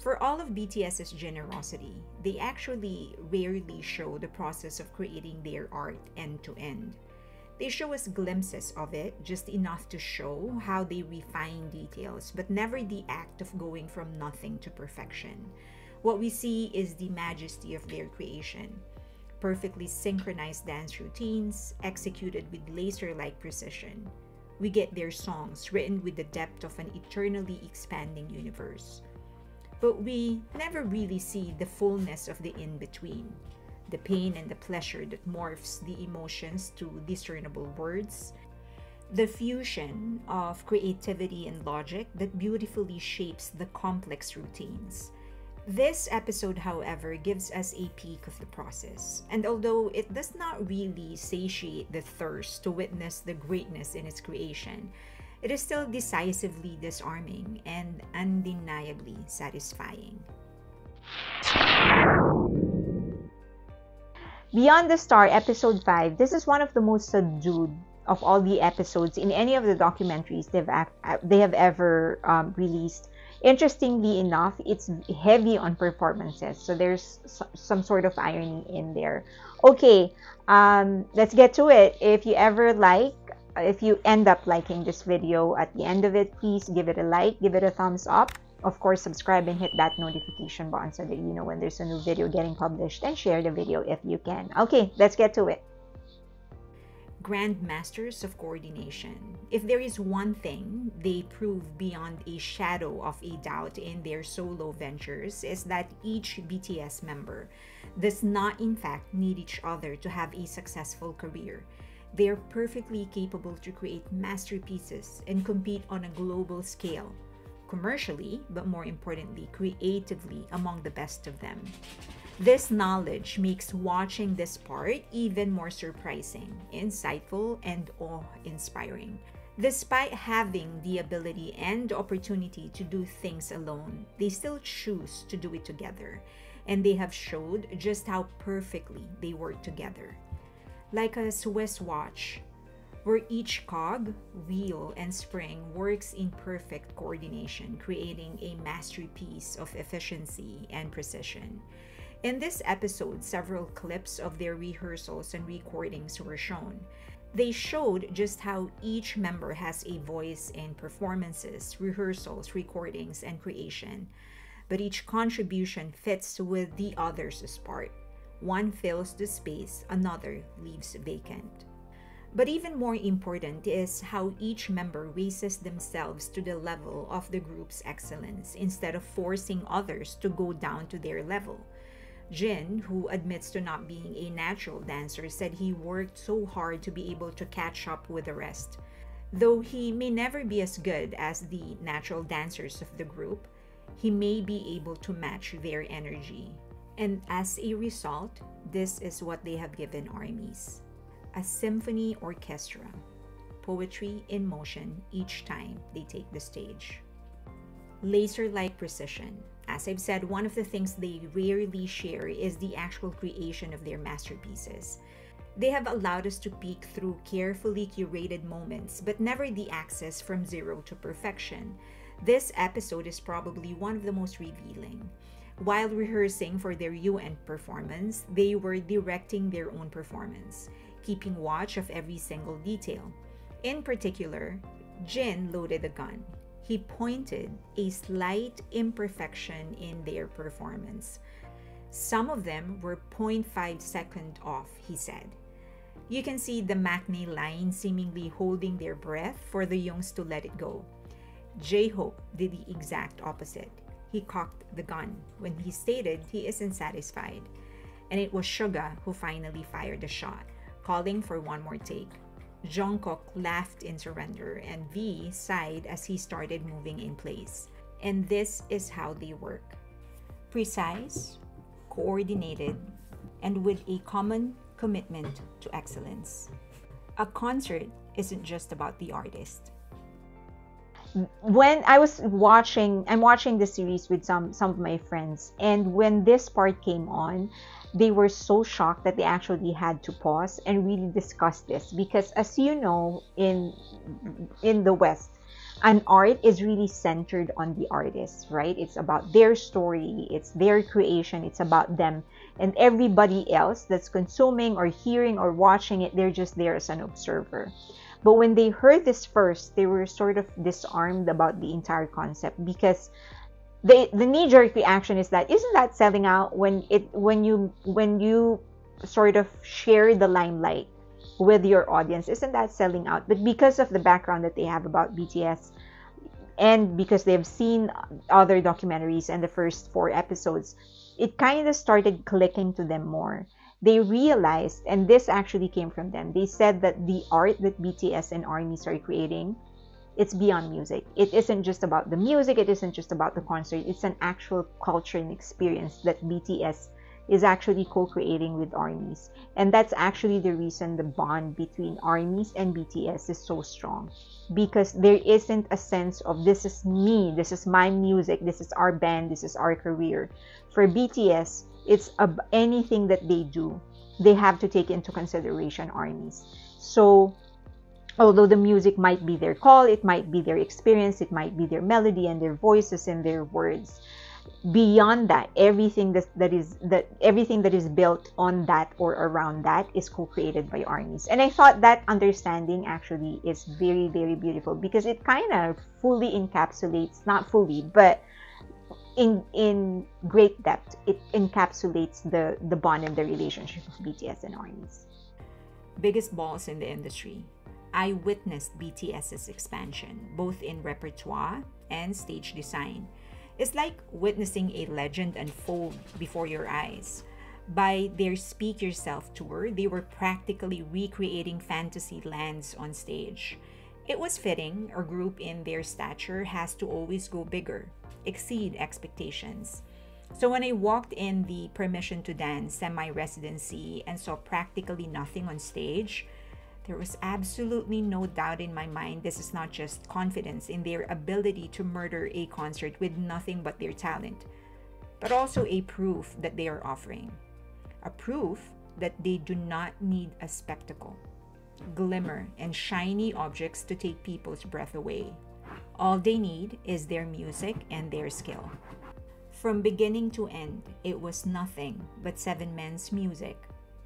For all of BTS's generosity, they actually rarely show the process of creating their art end to end. They show us glimpses of it, just enough to show how they refine details, but never the act of going from nothing to perfection. What we see is the majesty of their creation. Perfectly synchronized dance routines, executed with laser-like precision. We get their songs written with the depth of an eternally expanding universe. But we never really see the fullness of the in-between. The pain and the pleasure that morphs the emotions to discernible words. The fusion of creativity and logic that beautifully shapes the complex routines. This episode, however, gives us a peek of the process, and although it does not really satiate the thirst to witness the greatness in its creation, it is still decisively disarming and undeniably satisfying. Beyond the Star, Episode 5, this is one of the most subdued of all the episodes in any of the documentaries they have ever released. Interestingly enough, it's heavy on performances, so there's some sort of irony in there. Okay, let's get to it. If you end up liking this video at the end of it, please give it a like, give it a thumbs up. Of course, subscribe and hit that notification button so that you know when there's a new video getting published, and share the video if you can. Okay, let's get to it. Grandmasters of Coordination. If there is one thing they prove beyond a shadow of a doubt in their solo ventures, is that each BTS member does not in fact need each other to have a successful career. They are perfectly capable to create masterpieces and compete on a global scale, commercially, but more importantly, creatively among the best of them. This knowledge makes watching this part even more surprising, insightful, and awe-inspiring. Despite having the ability and opportunity to do things alone, they still choose to do it together, and they have showed just how perfectly they work together. Like a Swiss watch, where each cog, wheel, and spring works in perfect coordination, creating a masterpiece of efficiency and precision. In this episode, several clips of their rehearsals and recordings were shown. They showed just how each member has a voice in performances, rehearsals, recordings, and creation, but each contribution fits with the other's part. One fills the space, another leaves vacant. But even more important is how each member raises themselves to the level of the group's excellence instead of forcing others to go down to their level. Jin, who admits to not being a natural dancer, said he worked so hard to be able to catch up with the rest. Though he may never be as good as the natural dancers of the group, he may be able to match their energy. And as a result, this is what they have given armies. A symphony orchestra, poetry in motion each time they take the stage. Laser-like precision. As I've said, one of the things they rarely share is the actual creation of their masterpieces. They have allowed us to peek through carefully curated moments, but never the access from zero to perfection. This episode is probably one of the most revealing. While rehearsing for their UN performance, they were directing their own performance, keeping watch of every single detail. In particular, Jin loaded a gun. He pointed a slight imperfection in their performance. Some of them were 0.5 seconds off, he said. You can see the Maknae line seemingly holding their breath for the Youngs to let it go. J-Hope did the exact opposite. He cocked the gun when he stated he isn't satisfied. And it was Suga who finally fired the shot, calling for one more take. Jungkook laughed in surrender, and V sighed as he started moving in place. And this is how they work. Precise, coordinated, and with a common commitment to excellence. A concert isn't just about the artist. When I'm watching the series with some of my friends, and when this part came on, they were so shocked that they actually had to pause and really discuss this, because as you know, in the West, an art is really centered on the artist, right? It's about their story, it's their creation, it's about them. And everybody else that's consuming or hearing or watching it, they're just there as an observer. But when they heard this first, they were sort of disarmed about the entire concept, because the knee-jerk reaction is that, isn't that selling out when you sort of share the limelight with your audience? Isn't that selling out? But because of the background that they have about BTS, and because they've seen other documentaries and the first 4 episodes, it kind of started clicking to them more. They realized, and this actually came from them, they said that the art that BTS and ARMYs are creating, it's beyond music. It isn't just about the music, it isn't just about the concert, it's an actual culture and experience that BTS is actually co-creating with ARMYs. And that's actually the reason the bond between ARMYs and BTS is so strong. Because there isn't a sense of, this is me, this is my music, this is our band, this is our career. For BTS, it's anything that they do, they have to take into consideration ARMYs. So although the music might be their call, it might be their experience, it might be their melody and their voices and their words, beyond that, everything that is built on that or around that is co-created by ARMYs. And I thought that understanding actually is very, very beautiful, because it kind of fully encapsulates, not fully, but in great depth, it encapsulates the bond and the relationship of BTS and ARMYs. Biggest balls in the industry. I witnessed BTS's expansion, both in repertoire and stage design. It's like witnessing a legend unfold before your eyes. By their Speak Yourself tour, they were practically recreating fantasy lands on stage. It was fitting a group in their stature has to always go bigger, exceed expectations. So when I walked in the Permission to Dance semi-residency and saw practically nothing on stage, there was absolutely no doubt in my mind this is not just confidence in their ability to murder a concert with nothing but their talent, but also a proof that they are offering. A proof that they do not need a spectacle, glimmer, and shiny objects to take people's breath away. All they need is their music and their skill. From beginning to end, it was nothing but 7 men's music,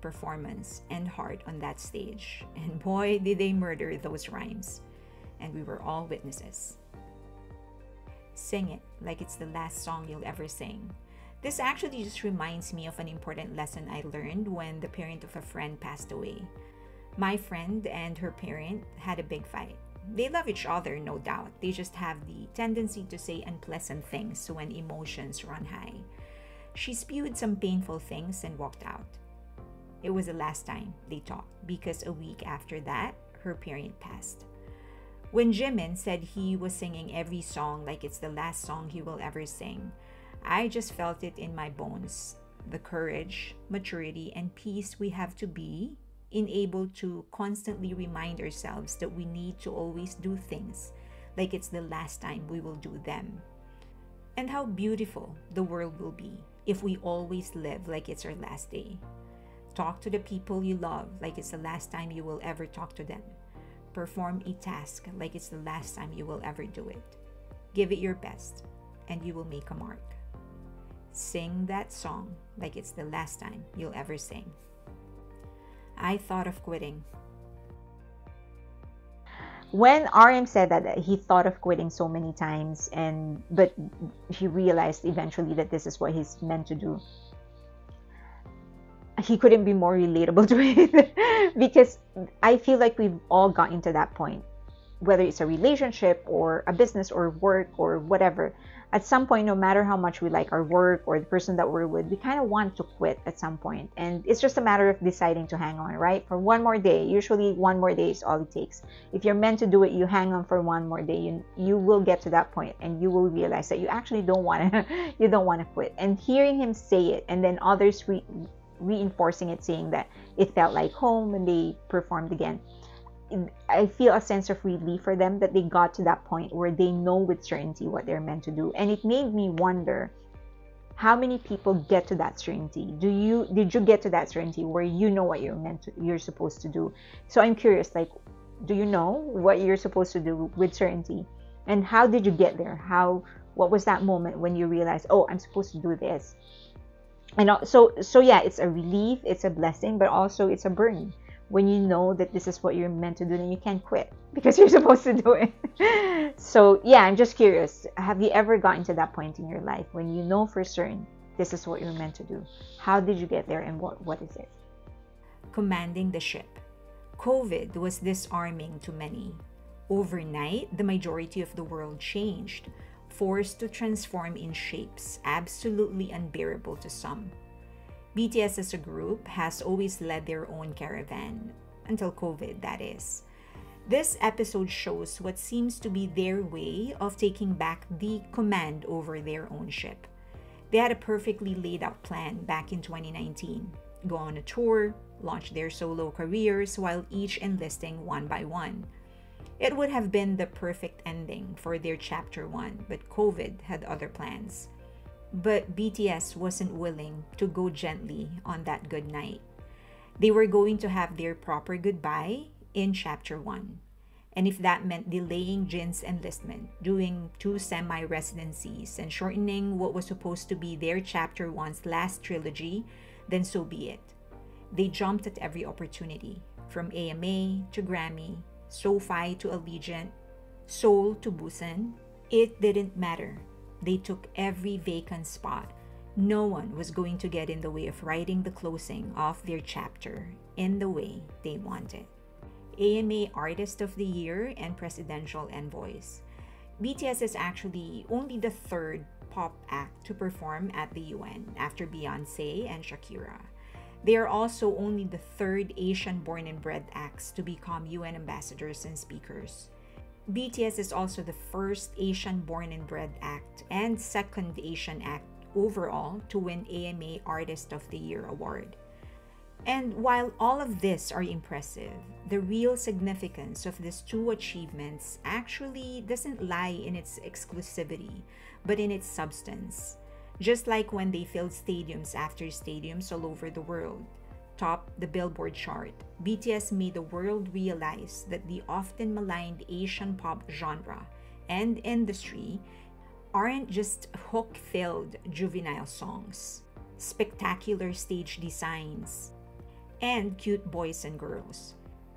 performance, and heart on that stage. And boy, did they murder those rhymes. And we were all witnesses. Sing it like it's the last song you'll ever sing. This actually just reminds me of an important lesson I learned when the parent of a friend passed away. My friend and her parent had a big fight. They love each other, no doubt. They just have the tendency to say unpleasant things when emotions run high. She spewed some painful things and walked out. It was the last time they talked, because a week after that, her parent passed. When Jimin said he was singing every song like it's the last song he will ever sing, I just felt it in my bones. The courage, maturity, and peace we have to be able to constantly remind ourselves that we need to always do things like it's the last time we will do them. And how beautiful the world will be if we always live like it's our last day. Talk to the people you love like it's the last time you will ever talk to them. Perform a task like it's the last time you will ever do it. Give it your best, and you will make a mark. Sing that song like it's the last time you'll ever sing. I thought of quitting. When RM said that he thought of quitting so many times, but he realized eventually that this is what he's meant to do, he couldn't be more relatable to it. Because I feel like we've all gotten to that point, whether it's a relationship or a business or work or whatever. At some point, no matter how much we like our work or the person that we're with, we kind of want to quit at some point. And it's just a matter of deciding to hang on, right? For one more day. Usually one more day is all it takes. If you're meant to do it, you hang on for one more day. You will get to that point and you will realize that you actually don't want to quit. And hearing him say it, and then others reinforcing it, saying that it felt like home when they performed again, I feel a sense of relief for them that they got to that point where they know with certainty what they're meant to do. And it made me wonder, how many people get to that certainty? Did you get to that certainty where you know what you're supposed to do? So I'm curious, like, do you know what you're supposed to do with certainty? And how did you get there? What was that moment when you realized, oh, I'm supposed to do this? And so yeah, it's a relief, it's a blessing, but also it's a burden when you know that this is what you're meant to do and you can't quit because you're supposed to do it. So yeah, I'm just curious, have you ever gotten to that point in your life when you know for certain this is what you're meant to do? How did you get there, and what is it? Commanding the ship. COVID was disarming to many. Overnight, the majority of the world changed, forced to transform in shapes absolutely unbearable to some. BTS as a group has always led their own caravan, until COVID, that is. This episode shows what seems to be their way of taking back the command over their own ship. They had a perfectly laid out plan back in 2019. Go on a tour, launch their solo careers while each enlisting one by one. It would have been the perfect ending for their chapter 1, but COVID had other plans. But BTS wasn't willing to go gently on that good night. They were going to have their proper goodbye in chapter 1. And if that meant delaying Jin's enlistment, doing 2 semi-residencies, and shortening what was supposed to be their chapter 1's last trilogy, then so be it. They jumped at every opportunity, from AMA to Grammy, SoFi to Allegiant, Seoul to Busan. It didn't matter. They took every vacant spot. No one was going to get in the way of writing the closing of their chapter in the way they wanted. AMA Artist of the Year and Presidential Envoys. BTS is actually only the 3rd pop act to perform at the UN after Beyonce and Shakira. They are also only the 3rd Asian born and bred acts to become UN ambassadors and speakers. BTS is also the 1st Asian born and bred act and 2nd Asian act overall to win AMA Artist of the Year award. And while all of this are impressive, the real significance of these 2 achievements actually doesn't lie in its exclusivity, but in its substance. Just like when they filled stadiums after stadiums all over the world, topped the Billboard chart, BTS made the world realize that the often maligned Asian pop genre and industry aren't just hook-filled juvenile songs, spectacular stage designs, and cute boys and girls.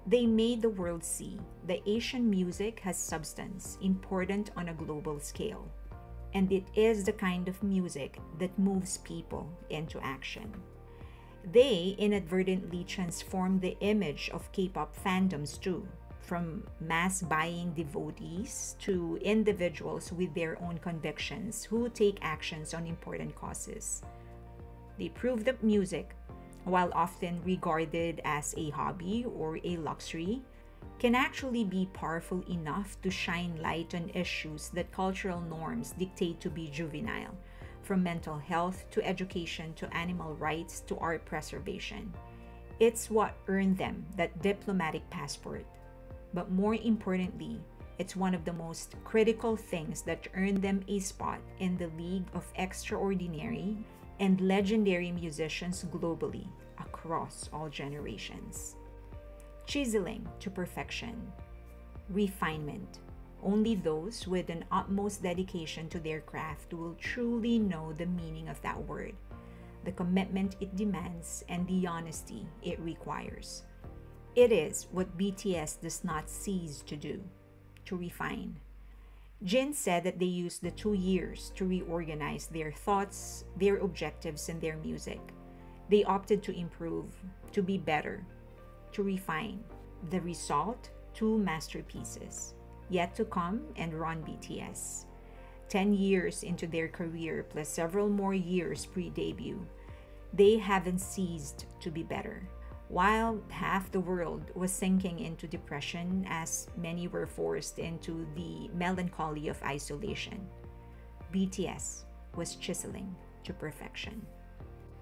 They made the world see that Asian music has substance important on a global scale. And it is the kind of music that moves people into action. They inadvertently transformed the image of K-pop fandoms too, from mass-buying devotees to individuals with their own convictions who take actions on important causes. They proved that music, while often regarded as a hobby or a luxury, can actually be powerful enough to shine light on issues that cultural norms dictate to be juvenile, from mental health to education to animal rights to art preservation. It's what earned them that diplomatic passport. But more importantly, it's one of the most critical things that earned them a spot in the League of Extraordinary and legendary musicians globally across all generations. Chiseling to perfection. Refinement. Only those with an utmost dedication to their craft will truly know the meaning of that word, the commitment it demands, and the honesty it requires. It is what BTS does not cease to do, to refine. Jin said that they used the 2 years to reorganize their thoughts, their objectives, and their music. They opted to improve, to be better, to refine. The result, 2 masterpieces, yet to come and run BTS. 10 years into their career plus several more years pre-debut, they haven't ceased to be better. While half the world was sinking into depression as many were forced into the melancholy of isolation, BTS was chiseling to perfection.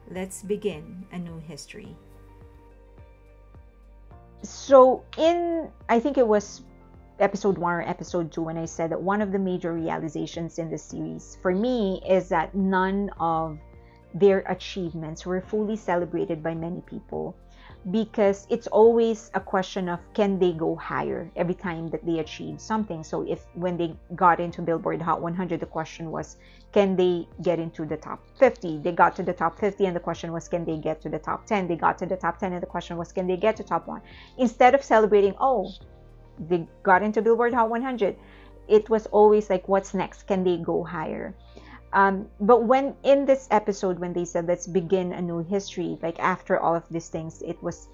Let's begin a new history. So I think it was episode 1 or episode 2 when I said that one of the major realizations in this series for me is that none of their achievements were fully celebrated by many people. because it's always a question of can they go higher every time that they achieve something. So if when they got into Billboard Hot 100, the question was, can they get into the top 50? They got to the top 50 and the question was, can they get to the top 10? They got to the top 10 and the question was, can they get to top 1? Instead of celebrating, oh, they got into Billboard Hot 100, it was always like, what's next? Can they go higher? But when in this episode, when they said, let's begin a new history, like after all of these things, it was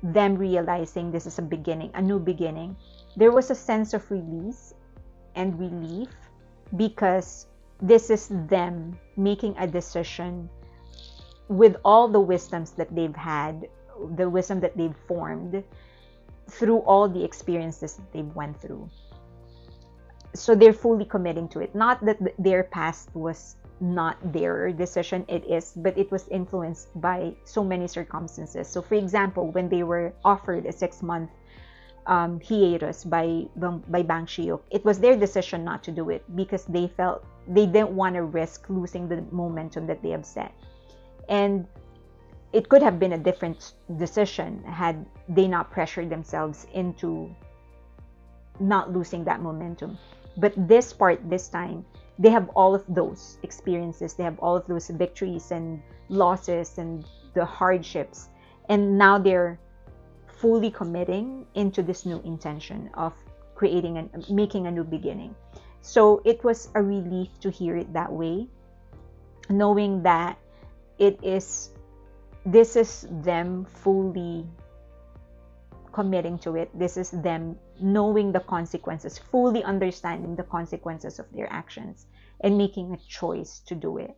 them realizing this is a beginning, a new beginning. There was a sense of release and relief because this is them making a decision with all the wisdoms that they've had, the wisdom that they've formed through all the experiences that they've went through. So they're fully committing to it. Not that their past was not their decision, it is, but it was influenced by so many circumstances. So for example, when they were offered a 6-month hiatus by Bang Shiok, it was their decision not to do it because they felt they didn't want to risk losing the momentum that they have set. And it could have been a different decision had they not pressured themselves into not losing that momentum. But this time, they have all of those experiences. They have all of those victories and losses and the hardships. And now they're fully committing into this new intention of creating and making a new beginning. So it was a relief to hear it that way, knowing that this is them fully committing to it. This is them knowing the consequences, fully understanding the consequences of their actions and making a choice to do it.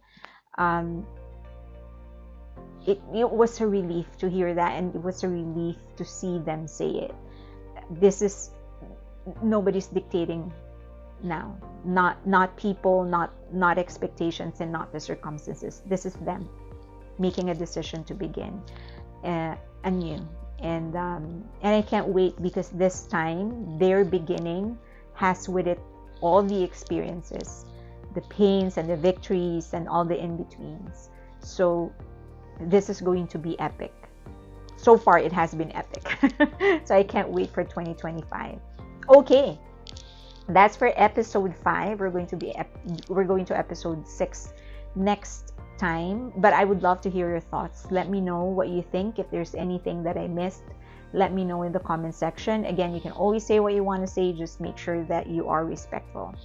It was a relief to hear that, and it was a relief to see them say it. This is, nobody's dictating now, not people, not expectations, and not the circumstances. This is them making a decision to begin anew. And I can't wait, because this time their beginning has with it all the experiences, the pains and the victories and all the in-betweens. So this is going to be epic. So far it has been epic. So I can't wait for 2025. Okay, that's for episode 5. We're going to episode 6 next time, but I would love to hear your thoughts. Let me know what you think. If there's anything that I missed, let me know in the comment section. Again, you can always say what you want to say, just make sure that you are respectful.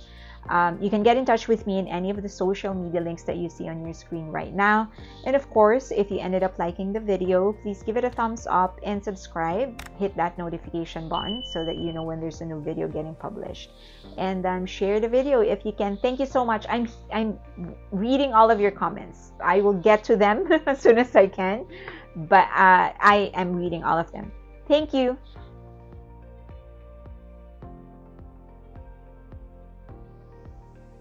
You can get in touch with me in any of the social media links that you see on your screen right now. And of course, if you ended up liking the video, please give it a thumbs up and subscribe. Hit that notification button so that you know when there's a new video getting published. And share the video if you can. Thank you so much. I'm reading all of your comments. I will get to them as soon as I can, but I am reading all of them. Thank you.